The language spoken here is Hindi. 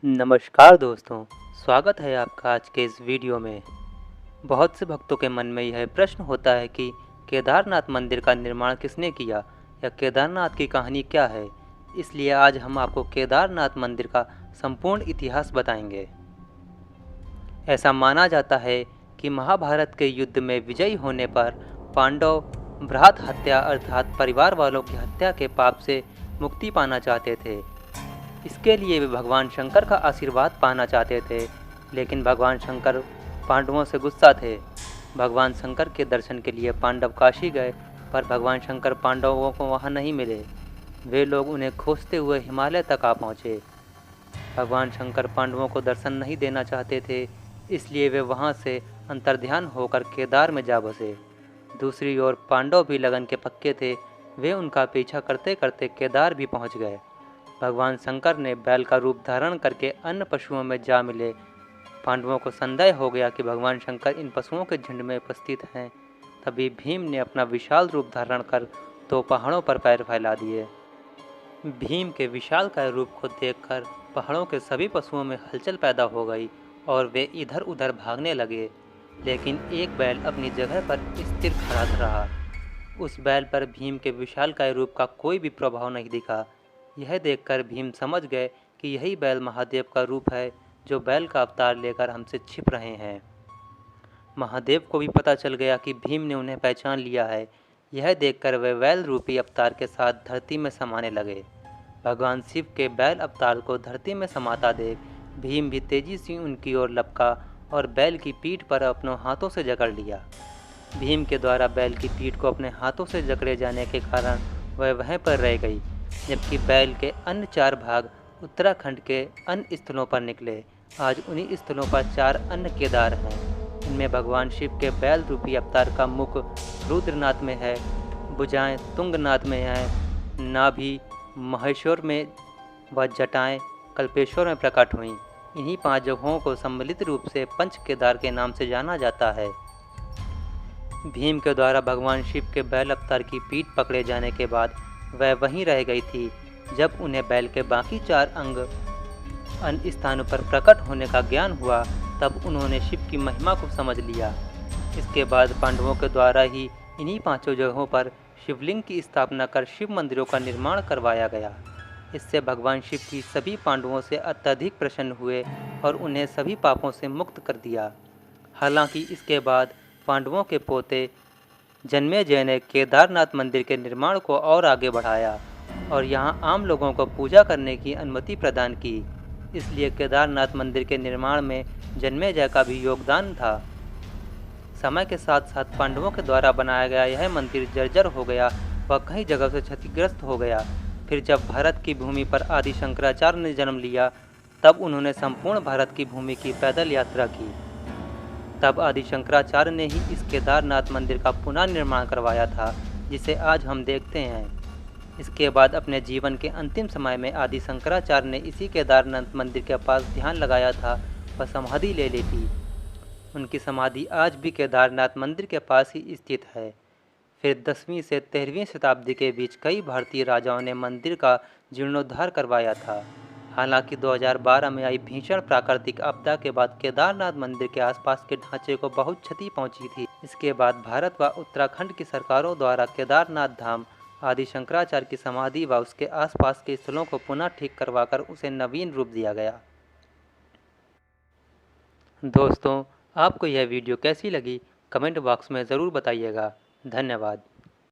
नमस्कार दोस्तों, स्वागत है आपका आज के इस वीडियो में। बहुत से भक्तों के मन में यह प्रश्न होता है कि केदारनाथ मंदिर का निर्माण किसने किया या केदारनाथ की कहानी क्या है। इसलिए आज हम आपको केदारनाथ मंदिर का संपूर्ण इतिहास बताएंगे। ऐसा माना जाता है कि महाभारत के युद्ध में विजयी होने पर पांडव भ्रात हत्या अर्थात परिवार वालों की हत्या के पाप से मुक्ति पाना चाहते थे। इसके लिए वे भगवान शंकर का आशीर्वाद पाना चाहते थे, लेकिन भगवान शंकर पांडवों से गुस्सा थे। भगवान शंकर के दर्शन के लिए पांडव काशी गए, पर भगवान शंकर पांडवों को वहां नहीं मिले। वे लोग उन्हें खोजते हुए हिमालय तक आ पहुँचे। भगवान शंकर पांडवों को दर्शन नहीं देना चाहते थे, इसलिए वे वहां से अंतर्ध्यान होकर केदार में जा बसे। दूसरी ओर पांडव भी लगन के पक्के थे। वे उनका पीछा करते करते केदार भी पहुंच गए। भगवान शंकर ने बैल का रूप धारण करके अन्य पशुओं में जा मिले। पांडवों को संदेह हो गया कि भगवान शंकर इन पशुओं के झुंड में उपस्थित हैं। तभी भीम ने अपना विशाल रूप धारण कर 2 पहाड़ों पर पैर फैला दिए। भीम के विशालकाय रूप को देखकर पहाड़ों के सभी पशुओं में हलचल पैदा हो गई और वे इधर उधर भागने लगे, लेकिन एक बैल अपनी जगह पर स्थिर खड़ा रहा। उस बैल पर भीम के विशालकाय रूप का कोई भी प्रभाव नहीं दिखा। यह देखकर भीम समझ गए कि यही बैल महादेव का रूप है, जो बैल का अवतार लेकर हमसे छिप रहे हैं। महादेव को भी पता चल गया कि भीम ने उन्हें पहचान लिया है। यह देखकर वे बैल रूपी अवतार के साथ धरती में समाने लगे। भगवान शिव के बैल अवतार को धरती में समाता देख भीम भी तेजी से उनकी ओर लपका और बैल की पीठ पर अपने हाथों से जकड़ लिया। भीम के द्वारा बैल की पीठ को अपने हाथों से जकड़े जाने के कारण वह वहीं पर रह गई, जबकि बैल के अन्य 4 भाग उत्तराखंड के अन्य स्थलों पर निकले। आज उन्हीं स्थलों पर 4 अन्य केदार हैं। इनमें भगवान शिव के बैल रूपी अवतार का मुख रुद्रनाथ में है, भुजाएं तुंगनाथ में हैं, नाभि महेश्वर में व जटाएं कल्पेश्वर में प्रकट हुई। इन्हीं 5 जगहों को सम्मिलित रूप से पंच केदार के नाम से जाना जाता है। भीम के द्वारा भगवान शिव के बैल अवतार की पीठ पकड़े जाने के बाद वह वहीं रह गई थी। जब उन्हें बैल के बाकी 4 अंग अन्य स्थानों पर प्रकट होने का ज्ञान हुआ, तब उन्होंने शिव की महिमा को समझ लिया। इसके बाद पांडवों के द्वारा ही इन्हीं 5 जगहों पर शिवलिंग की स्थापना कर शिव मंदिरों का निर्माण करवाया गया। इससे भगवान शिव की सभी पांडवों से अत्यधिक प्रसन्न हुए और उन्हें सभी पापों से मुक्त कर दिया। हालांकि इसके बाद पांडवों के पोते जन्मेजय ने केदारनाथ मंदिर के निर्माण को और आगे बढ़ाया और यहाँ आम लोगों को पूजा करने की अनुमति प्रदान की। इसलिए केदारनाथ मंदिर के निर्माण में जन्मेजय का भी योगदान था। समय के साथ साथ पांडवों के द्वारा बनाया गया यह मंदिर जर्जर हो गया व कई जगह से क्षतिग्रस्त हो गया। फिर जब भारत की भूमि पर आदि शंकराचार्य ने जन्म लिया, तब उन्होंने संपूर्ण भारत की भूमि की पैदल यात्रा की। तब आदि शंकराचार्य ने ही इस केदारनाथ मंदिर का पुनः निर्माण करवाया था, जिसे आज हम देखते हैं। इसके बाद अपने जीवन के अंतिम समय में आदि शंकराचार्य ने इसी केदारनाथ मंदिर के पास ध्यान लगाया था व समाधि ले ली थी। उनकी समाधि आज भी केदारनाथ मंदिर के पास ही स्थित है। फिर 10वीं से 13वीं शताब्दी के बीच कई भारतीय राजाओं ने मंदिर का जीर्णोद्धार करवाया था। हालांकि 2012 में आई भीषण प्राकृतिक आपदा के बाद केदारनाथ मंदिर के आसपास के ढांचे को बहुत क्षति पहुंची थी। इसके बाद भारत व उत्तराखंड की सरकारों द्वारा केदारनाथ धाम, आदि शंकराचार्य की समाधि व उसके आसपास के स्थलों को पुनः ठीक करवाकर उसे नवीन रूप दिया गया। दोस्तों, आपको यह वीडियो कैसी लगी कमेंट बॉक्स में ज़रूर बताइएगा। धन्यवाद।